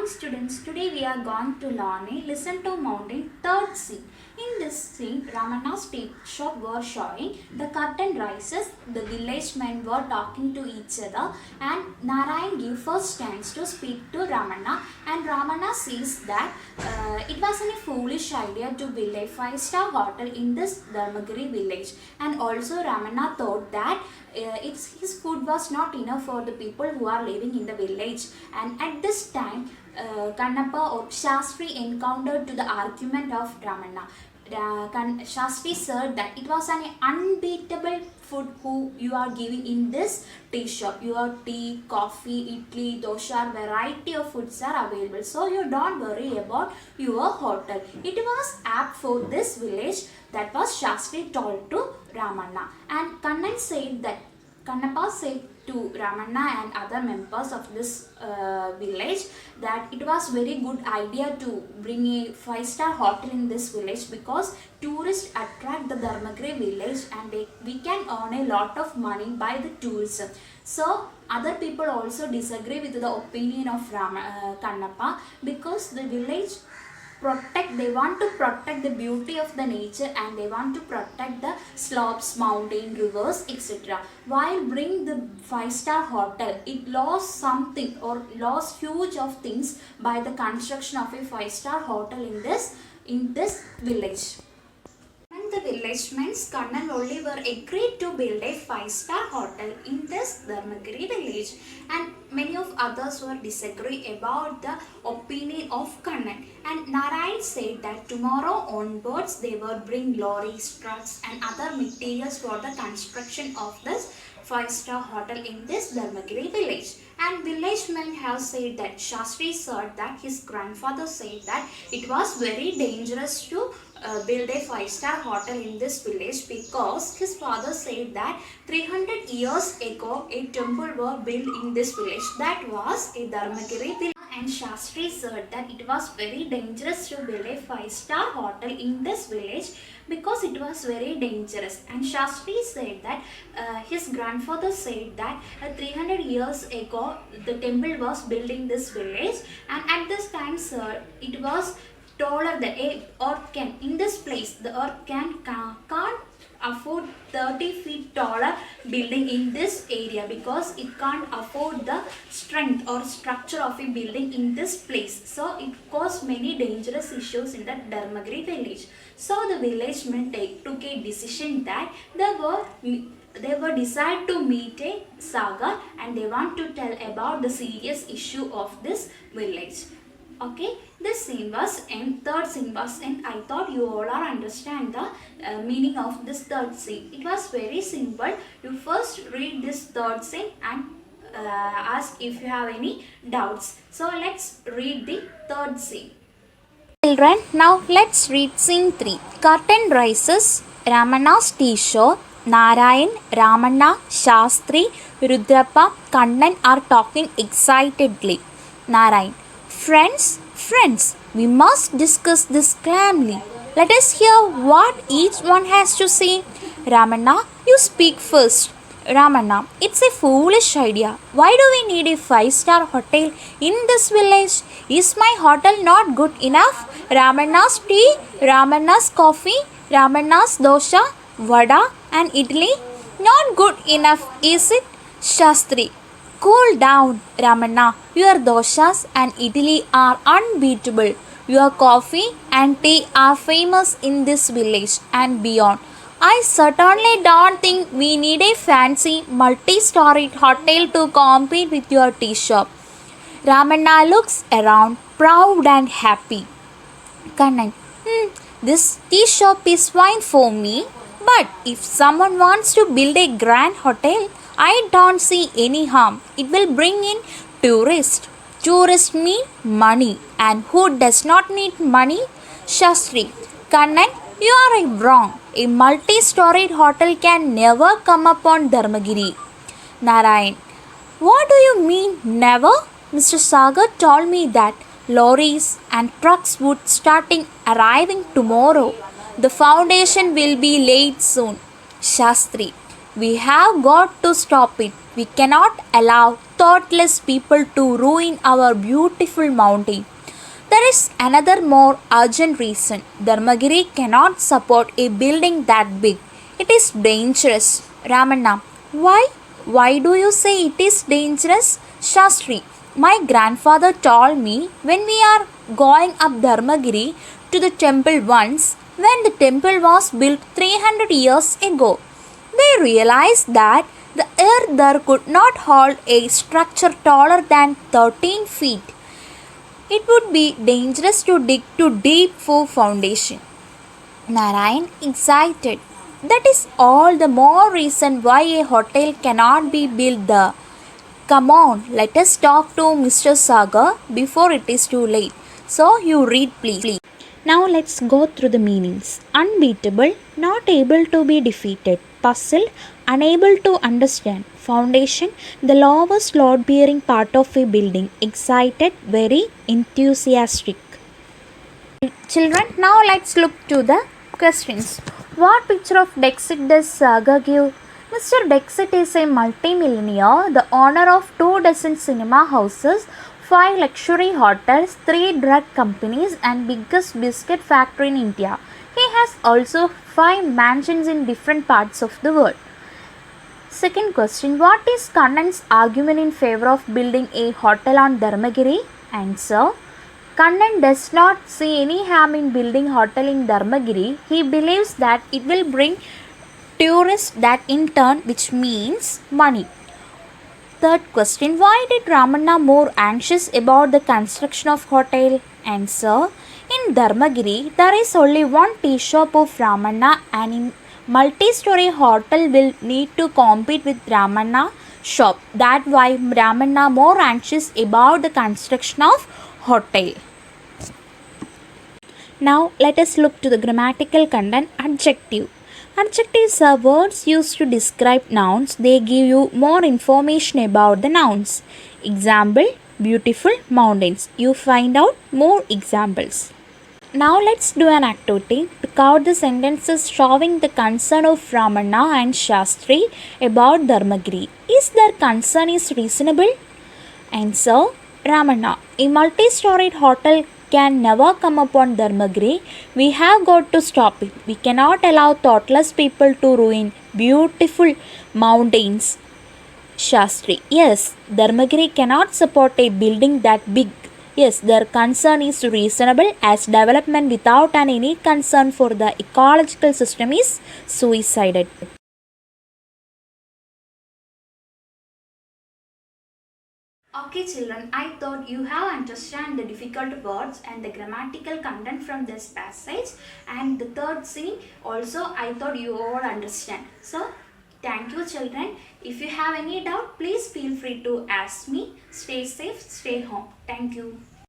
students, today we are going to learn a Listen to Mountain third scene. In this scene, Ramana's teacher were showing the curtain rises, the village men were talking to each other, and Narayan gives first chance to speak to Ramana, and Ramana sees that it was a foolish idea to build a five-star hotel in this Dharmagiri village, and also Ramana thought that his food was not enough for the people who are living in the village, and at this time Kannappa or Shastri encountered to the argument of Ramana. Shastri said that it was an unbeatable food who you are giving in this tea shop. Your tea, coffee, idli, dosha, variety of foods are available. So you don't worry about your hotel. It was apt for this village. That was Shastri told to Ramana. And Kannappa said to Ramana and other members of this village that it was very good idea to bring a five-star hotel in this village because tourists attract the Dharmagiri village and we can earn a lot of money by the tourism. So other people also disagree with the opinion of Kannappa because the village they want to protect the beauty of the nature and they want to protect the slopes, mountain, rivers, etc. While bring the five-star hotel, it lost something or lost huge of things by the construction of a five-star hotel in this village. And the villagemen Kannan only were agreed to build a five-star hotel in this Dharmagiri village, and many of others were disagree about the opinion of Kannan. And Narayan said that tomorrow onwards they will bring lorries, trucks and other materials for the construction of this five-star hotel in this Dharmagiri village. And villagemen have said that Shastri said that his grandfather said that it was very dangerous to build a five-star hotel in this village because his father said that 300 years ago a temple was built in this village, that was a Dharmagiri village. And Shastri said that it was very dangerous to build a five-star hotel in this village because it was very dangerous. And Shastri said that his grandfather said that 300 years ago the temple was built in this village, and at this time sir, it was taller the earth can in this place the earth can't afford 30 feet taller building in this area because it can't afford the strength or structure of a building in this place. So it caused many dangerous issues in the Dharmagiri village. So the villagemen took a decision that they were decided to meet a saga and they want to tell about the serious issue of this village. Okay, this scene was end, third scene was end. I thought you all are understand the meaning of this third scene. It was very simple. You first read this third scene and ask if you have any doubts. So let's read the third scene. Children, now let's read scene 3. Curtain rises, Ramana's teacher, Narayan, Ramana, Shastri, Rudrappa, Kannan are talking excitedly. Narayan: Friends, we must discuss this calmly. Let us hear what each one has to say. Ramana, you speak first. Ramana: it's a foolish idea. Why do we need a five-star hotel in this village? Is my hotel not good enough? Ramana's tea, Ramana's coffee, Ramana's dosha, vada and idli? Not good enough, is it? Shastri: cool down, Ramana. Your doshas and idli are unbeatable. Your coffee and tea are famous in this village and beyond. I certainly don't think we need a fancy multi-storied hotel to compete with your tea shop. Ramana looks around, proud and happy. Kannan: this tea shop is fine for me, but if someone wants to build a grand hotel, I don't see any harm. It will bring in tourists. Tourists need money, and who does not need money? Shastri: Kannan, you are wrong. A multi-storied hotel can never come up on Dharmagiri. Narayan: what do you mean never? Mr. Sagar told me that lorries and trucks would starting arriving tomorrow. The foundation will be laid soon. Shastri: We have got to stop it. We cannot allow thoughtless people to ruin our beautiful mountain. There is another more urgent reason. Dharmagiri cannot support a building that big. It is dangerous. Ramanna, why? Why do you say it is dangerous? Shastri, my grandfather told me when we are going up Dharmagiri to the temple once, when the temple was built 300 years ago, they realized that the earth there could not hold a structure taller than 13 feet. It would be dangerous to dig too deep for foundation. Narayan excited. That is all the more reason why a hotel cannot be built there. Come on, let us talk to Mr. Sagar before it is too late. So you read please. Now let's go through the meanings. Unbeatable, not able to be defeated. Puzzled, unable to understand. Foundation, the lowest load bearing part of a building. Excited, very enthusiastic. Children, now let's look to the questions. What picture of Dixit does Saga give? Mr. Dixit is a multimillionaire, the owner of 2 dozen cinema houses, 5 luxury hotels, 3 drug companies, and biggest biscuit factory in India. He has also 5 mansions in different parts of the world. Second question, what is Kannan's argument in favor of building a hotel on Dharmagiri? Answer, Kannan does not see any harm in building hotel in Dharmagiri. He believes that it will bring tourists that in turn which means money. Third question, why did Ramanna more anxious about the construction of hotel? Answer, in Dharmagiri there is only one tea shop of Ramanna and in multi-story hotel will need to compete with Ramanna shop. That why Ramanna more anxious about the construction of hotel. Now let us look to the grammatical content. Adjective. Adjectives are words used to describe nouns. They give you more information about the nouns. Example, beautiful mountains. You find out more examples. Now let's do an activity. Pick out the sentences showing the concern of Ramanna and Shastri about Dharmagiri. Is their concern is reasonable? Answer, Ramanna, a multi-storied hotel can never come upon Dharmagiri. We have got to stop it. We cannot allow thoughtless people to ruin beautiful mountains. Shastri, yes, Dharmagiri cannot support a building that big. Yes, their concern is reasonable as development without any concern for the ecological system is suicided. Okay children, I thought you have understand the difficult words and the grammatical content from this passage, and the third scene also I thought you all understand. So thank you children. If you have any doubt, please feel free to ask me. Stay safe, stay home. Thank you.